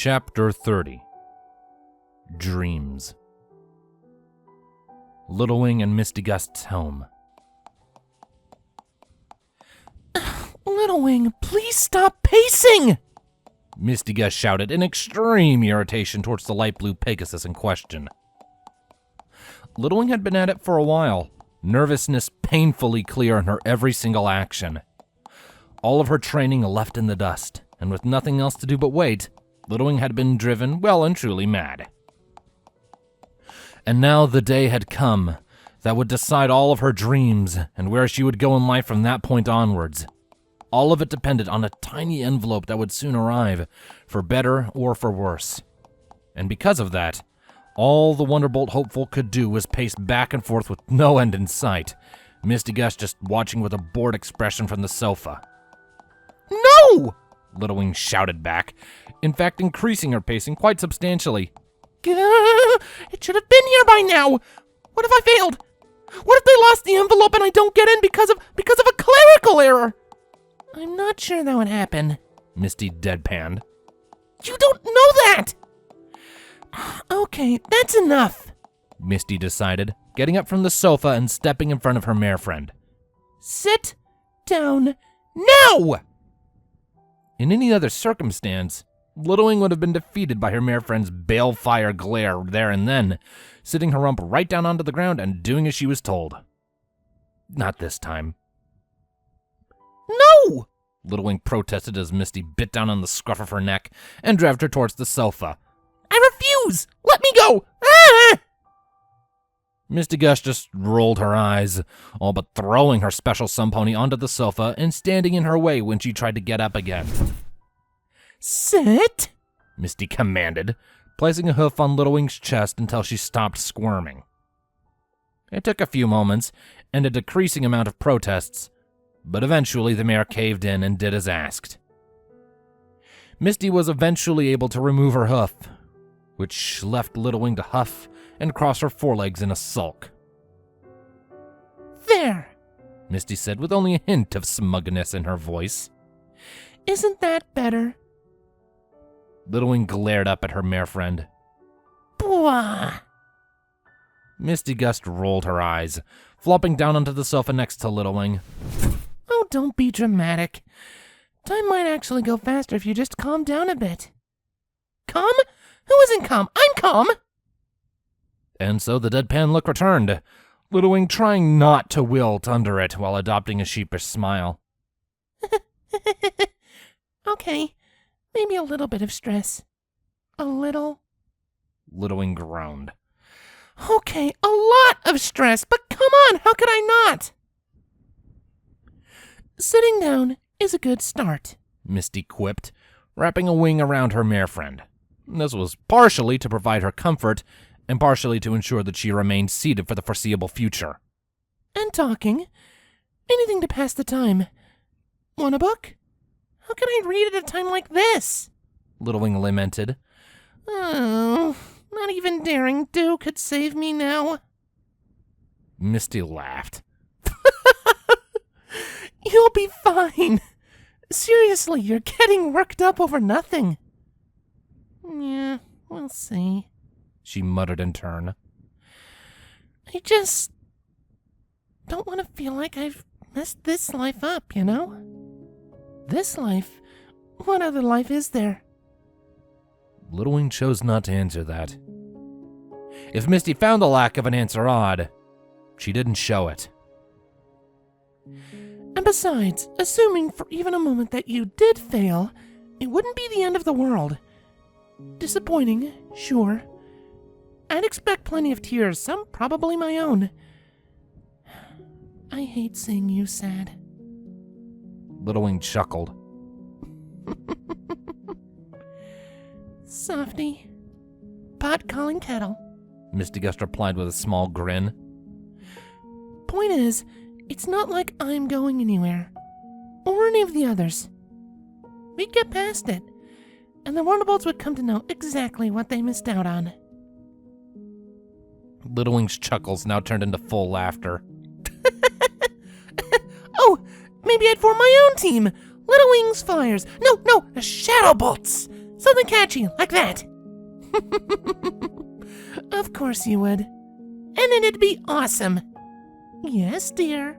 Chapter 30 Dreams. Little Wing and Misty Gust's home. Little Wing, please stop pacing! Misty Gust shouted in extreme irritation towards the light blue Pegasus in question. Little Wing had been at it for a while, nervousness painfully clear in her every single action. All of her training left in the dust, and with nothing else to do but wait, Little Wing had been driven well and truly mad. And now the day had come that would decide all of her dreams and where she would go in life from that point onwards. All of it depended on a tiny envelope that would soon arrive, for better or for worse. And because of that, all the Wonderbolt hopeful could do was pace back and forth with no end in sight, Misty Gust just watching with a bored expression from the sofa. No! Little Wing shouted back, in fact increasing her pacing quite substantially. It should have been here by now! What if I failed? What if they lost the envelope and I don't get in because of a clerical error? I'm not sure that would happen, Misty deadpanned. You don't know that! Okay, that's enough, Misty decided, getting up from the sofa and stepping in front of her mare friend. Sit down now! In any other circumstance, Little Wing would have been defeated by her mare friend's balefire glare there and then, sitting her rump right down onto the ground and doing as she was told. Not this time. No! Little Wing protested as Misty bit down on the scruff of her neck and dragged her towards the sofa. I refuse! Let me go! Ah! Misty Gust just rolled her eyes, all but throwing her special sun pony onto the sofa and standing in her way when she tried to get up again. Sit! Misty commanded, placing a hoof on Little Wing's chest until she stopped squirming. It took a few moments and a decreasing amount of protests, but eventually the mare caved in and did as asked. Misty was eventually able to remove her hoof, which left Little Wing to huff and cross her forelegs in a sulk. There, Misty said with only a hint of smugness in her voice. Isn't that better? Little Wing glared up at her mare friend. Bwah! Misty Gust rolled her eyes, flopping down onto the sofa next to Little Wing. Oh, don't be dramatic. Time might actually go faster if you just calm down a bit. Calm? Who isn't calm? I'm calm! And so the deadpan look returned, Little Wing trying not to wilt under it while adopting a sheepish smile. Okay, maybe a little bit of stress. A little. Little Wing groaned. Okay, a lot of stress, but come on, how could I not? Sitting down is a good start, Misty quipped, wrapping a wing around her mare friend. This was partially to provide her comfort, and partially to ensure that she remained seated for the foreseeable future. And talking. Anything to pass the time. Want a book? How can I read at a time like this? Little Wing lamented. Oh, not even daring do could save me now. Misty laughed. You'll be fine. Seriously, you're getting worked up over nothing. Yeah, we'll see, she muttered in turn. I just don't want to feel like I've messed this life up, you know? This life? What other life is there? Little Wing chose not to answer that. If Misty found the lack of an answer odd, she didn't show it. And besides, assuming for even a moment that you did fail, it wouldn't be the end of the world. Disappointing, sure. I'd expect plenty of tears, some probably my own. I hate seeing you sad. Little Wing chuckled. Softy. Pot calling kettle, Misty Gust replied with a small grin. Point is, it's not like I'm going anywhere. Or any of the others. We'd get past it, and the Wonderbolts would come to know exactly what they missed out on. Little Wing's chuckles now turned into full laughter. Oh, maybe I'd form my own team. Little Wings Flyers. No, Shadow Bolts. Something catchy, like that. Of course you would. And it'd be awesome. Yes, dear.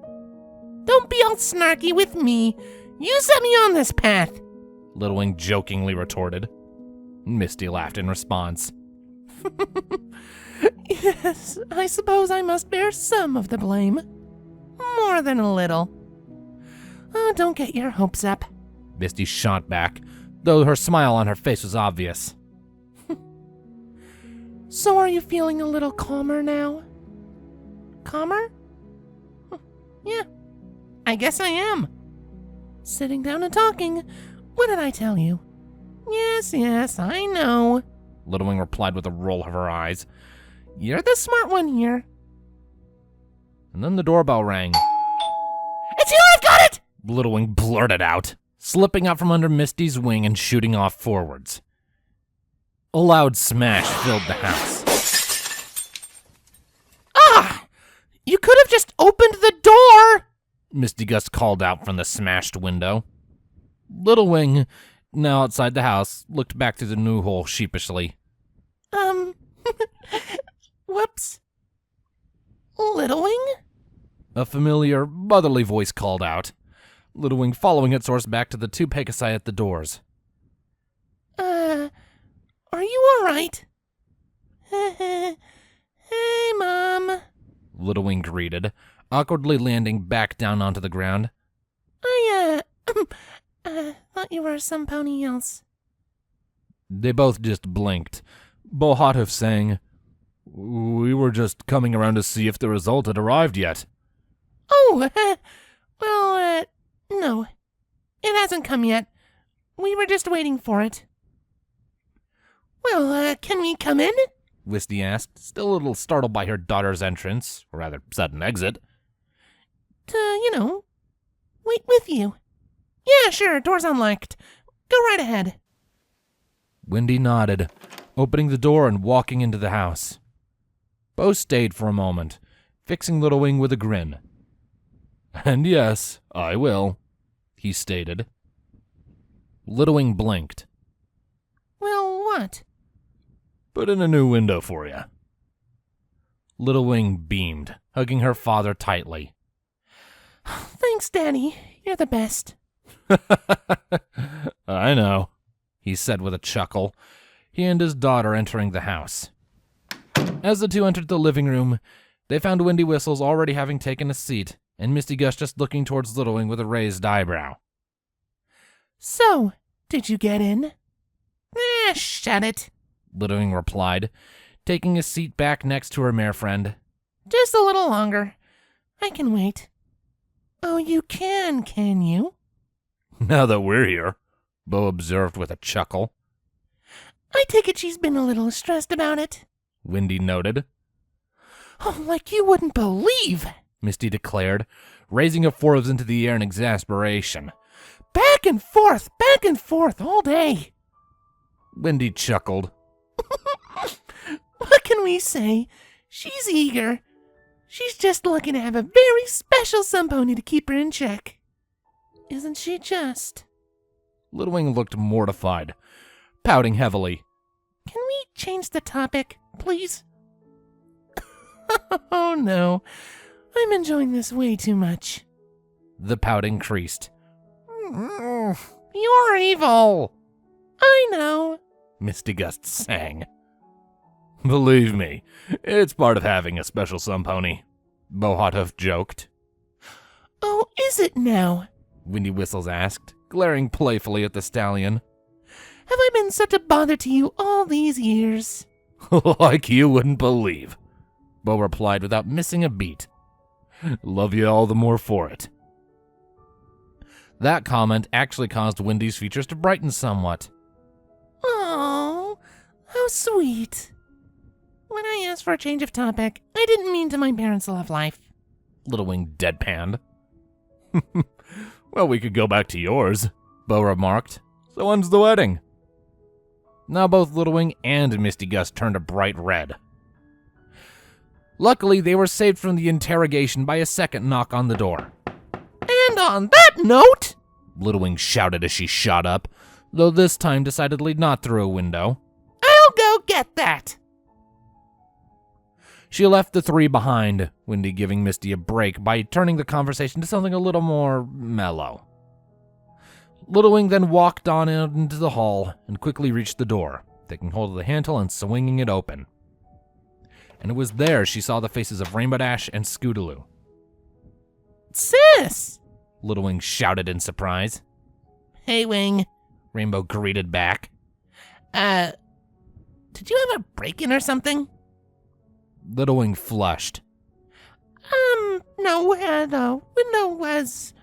Don't be all snarky with me. You set me on this path. Little Wing jokingly retorted. Misty laughed in response. Yes, I suppose I must bear some of the blame. More than a little. Oh, don't get your hopes up. Misty shot back, though her smile on her face was obvious. So are you feeling a little calmer now? Calmer? Yeah, I guess I am. Sitting down and talking. What did I tell you? Yes, I know. Little Wing replied with a roll of her eyes. You're the smart one here. And then the doorbell rang. It's you, I've got it! Little Wing blurted out, slipping out from under Misty's wing and shooting off forwards. A loud smash filled the house. Ah! You could have just opened the door! Misty Gust called out from the smashed window. Little Wing, now outside the house, looked back through the new hole sheepishly. Whoops. Little Wing? A familiar, motherly voice called out, Little Wing following its source back to the two Pegasi at the doors. Are you alright? Hey, Mom. Little Wing greeted, awkwardly landing back down onto the ground. I thought you were some pony else. They both just blinked, Bohatov saying, "We were just coming around to see if the result had arrived yet." Oh, well, no. It hasn't come yet. We were just waiting for it. Well, can we come in? Misty asked, still a little startled by her daughter's entrance, or rather sudden exit. Wait with you. Yeah, sure, door's unlocked. Go right ahead. Wendy nodded, opening the door and walking into the house. Bo stayed for a moment, fixing Little Wing with a grin. "And yes, I will," he stated. Little Wing blinked. Well, what? "Put in a new window for you." Little Wing beamed, hugging her father tightly. Thanks, Daddy. You're the best. "I know," he said with a chuckle, he and his daughter entering the house. As the two entered the living room, they found Windy Whistles already having taken a seat, and Misty Gust just looking towards Little Wing with a raised eyebrow. So, did you get in? Shut it. Little Wing replied, taking a seat back next to her mare friend. Just a little longer. I can wait. Oh, you can you? "Now that we're here," Bo observed with a chuckle. I take it she's been a little stressed about it. Windy noted. Oh, like you wouldn't believe, Misty declared, raising her forearms into the air in exasperation. Back and forth all day. Windy chuckled. What can we say? She's eager. She's just lucky to have a very special sun pony to keep her in check. Isn't she just? Little Wing looked mortified, pouting heavily. Can we change the topic, please? Oh no, I'm enjoying this way too much. The pout increased. You're evil. I know, Misty Gust sang. "Believe me, it's part of having a special sun pony," Bohatov joked. Oh, is it now? Windy Whistles asked, glaring playfully at the stallion. Have I been such a bother to you all these years? "Like you wouldn't believe," Bo replied without missing a beat. "Love you all the more for it." That comment actually caused Windy's features to brighten somewhat. Oh, how sweet. When I asked for a change of topic, I didn't mean to my parents' love life. Little Wing deadpanned. "Well, we could go back to yours," Bo remarked. "So when's the wedding?" Now both Little Wing and Misty Gust turned a bright red. Luckily, they were saved from the interrogation by a second knock on the door. And on that note, Little Wing shouted as she shot up, though this time decidedly not through a window. I'll go get that. She left the three behind, Wendy giving Misty a break by turning the conversation to something a little more mellow. Little Wing then walked on out into the hall and quickly reached the door, taking hold of the handle and swinging it open. And it was there she saw the faces of Rainbow Dash and Scootaloo. Sis! Little Wing shouted in surprise. Hey, Wing. Rainbow greeted back. Did you have a break-in or something? Little Wing flushed. No, the window was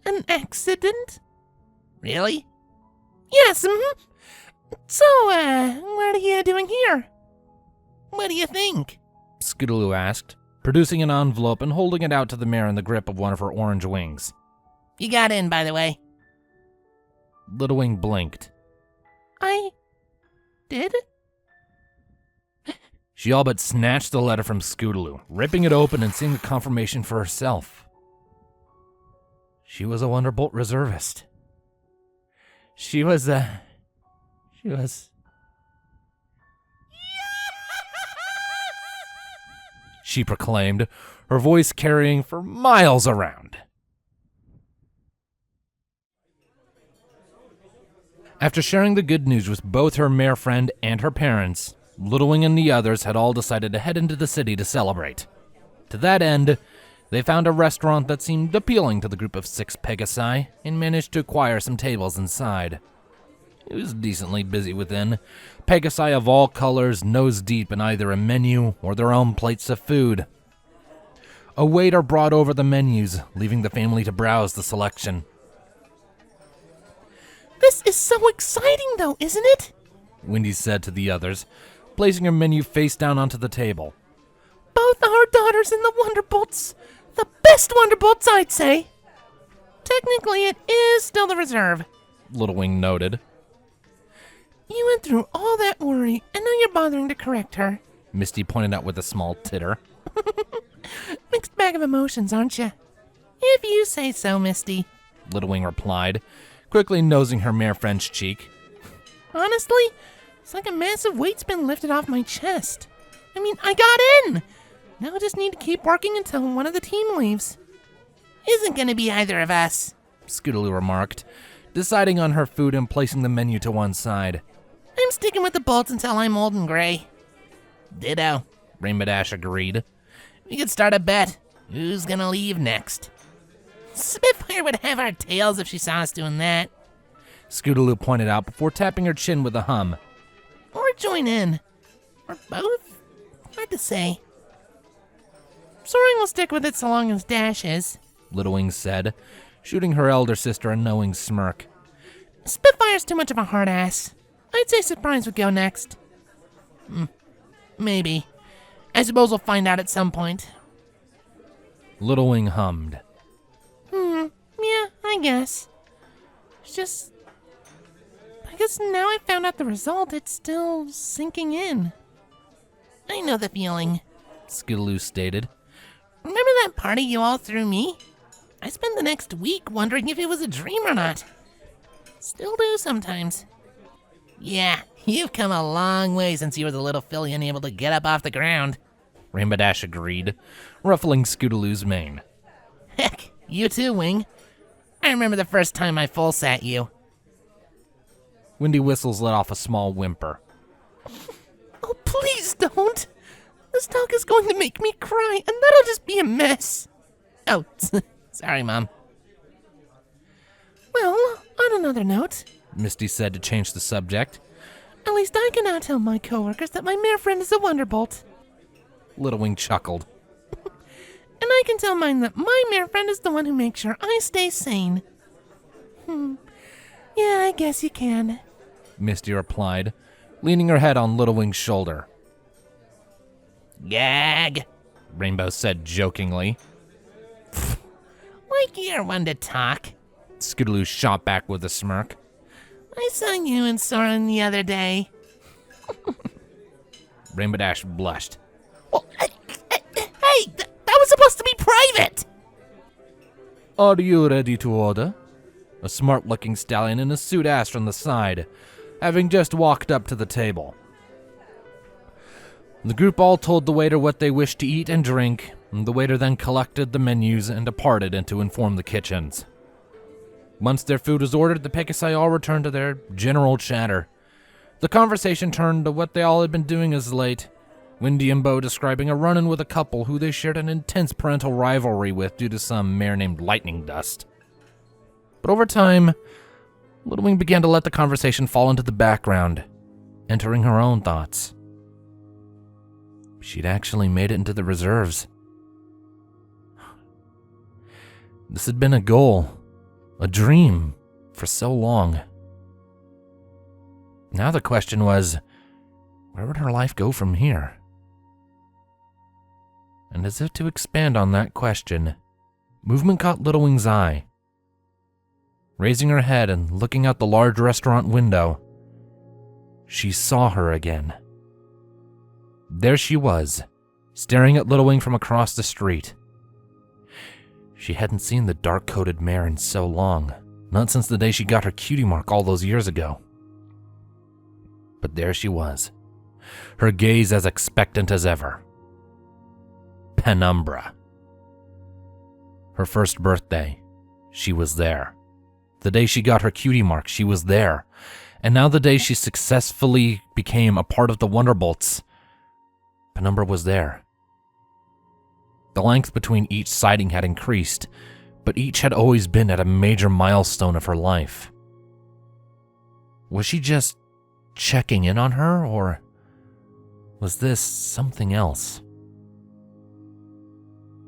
an accident. Really? Yes, So, what are you doing here? What do you think? Scootaloo asked, producing an envelope and holding it out to the mare in the grip of one of her orange wings. You got in, by the way. Little Wing blinked. I did? She all but snatched the letter from Scootaloo, ripping it open and seeing the confirmation for herself. She was a Wonderbolt reservist. She was she proclaimed, her voice carrying for miles around. After sharing the good news with both her mare friend and her parents, Little Wing and the others had all decided to head into the city to celebrate. To that end, they found a restaurant that seemed appealing to the group of 6 Pegasi and managed to acquire some tables inside. It was decently busy within, Pegasi of all colors nose deep in either a menu or their own plates of food. A waiter brought over the menus, leaving the family to browse the selection. This is so exciting, though, isn't it? Wendy said to the others, placing her menu face down onto the table. Both our daughters in the Wonderbolts. The best Wonderbolts, I'd say. Technically, it is still the reserve. Little Wing noted. You went through all that worry, and now you're bothering to correct her. Misty pointed out with a small titter. Mixed bag of emotions, aren't you? If you say so, Misty. Little Wing replied, quickly nosing her mare friend's cheek. Honestly, it's like a massive weight's been lifted off my chest. I mean, I got in. Now I just need to keep working until one of the team leaves. Isn't gonna be either of us, Scootaloo remarked, deciding on her food and placing the menu to one side. I'm sticking with the Bolts until I'm old and gray. Ditto, Rainbow Dash agreed. We could start a bet. Who's gonna leave next? Spitfire would have our tails if she saw us doing that. Scootaloo pointed out before tapping her chin with a hum. Or join in. Or both? Hard to say. Soaring will stick with it so long as Dash is, Little Wing said, shooting her elder sister a knowing smirk. Spitfire's too much of a hard ass. I'd say Surprise would go next. Maybe. I suppose we'll find out at some point. Little Wing hummed. Yeah, I guess. It's just... I guess now I found out the result, it's still sinking in. I know the feeling, Scootaloo stated. Remember that party you all threw me? I spent the next week wondering if it was a dream or not. Still do sometimes. Yeah, you've come a long way since you were the little filly unable to get up off the ground. Rainbow Dash agreed, ruffling Scootaloo's mane. Heck, you too, Wing. I remember the first time I full sat you. Windy Whistles let off a small whimper. Oh, please don't. This talk is going to make me cry, and that'll just be a mess. Oh, sorry, Mom. Well, on another note, Misty said to change the subject. At least I can now tell my coworkers that my mare friend is a Wonderbolt. Little Wing chuckled. And I can tell mine that my mare friend is the one who makes sure I stay sane. Yeah, I guess you can, Misty replied, leaning her head on Little Wing's shoulder. Gag, Rainbow said jokingly. Like you're one to talk. Scootaloo shot back with a smirk. I saw you and Soaring the other day. Rainbow Dash blushed. Well, hey, that was supposed to be private! Are you ready to order? a smart-looking stallion in a suit asked from the side, having just walked up to the table. The group all told the waiter what they wished to eat and drink, and the waiter then collected the menus and departed to inform the kitchens. Once their food was ordered, the Pegasi all returned to their general chatter. The conversation turned to what they all had been doing as late, Wendy and Bo describing a run-in with a couple who they shared an intense parental rivalry with due to some mare named Lightning Dust. But over time, Little Wing began to let the conversation fall into the background, entering her own thoughts. She'd actually made it into the reserves. This had been a goal, a dream, for so long. Now the question was, where would her life go from here? And as if to expand on that question, movement caught Little Wing's eye. Raising her head and looking out the large restaurant window, she saw her again. There she was, staring at Little Wing from across the street. She hadn't seen the dark-coated mare in so long, not since the day she got her cutie mark all those years ago. But there she was, her gaze as expectant as ever. Penumbra. Her first birthday, she was there. The day she got her cutie mark, she was there. And now the day she successfully became a part of the Wonderbolts, Penumbra was there. The length between each sighting had increased, but each had always been at a major milestone of her life. Was she just checking in on her, or was this something else?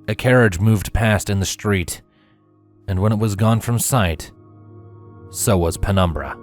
A carriage moved past in the street, and when it was gone from sight, so was Penumbra.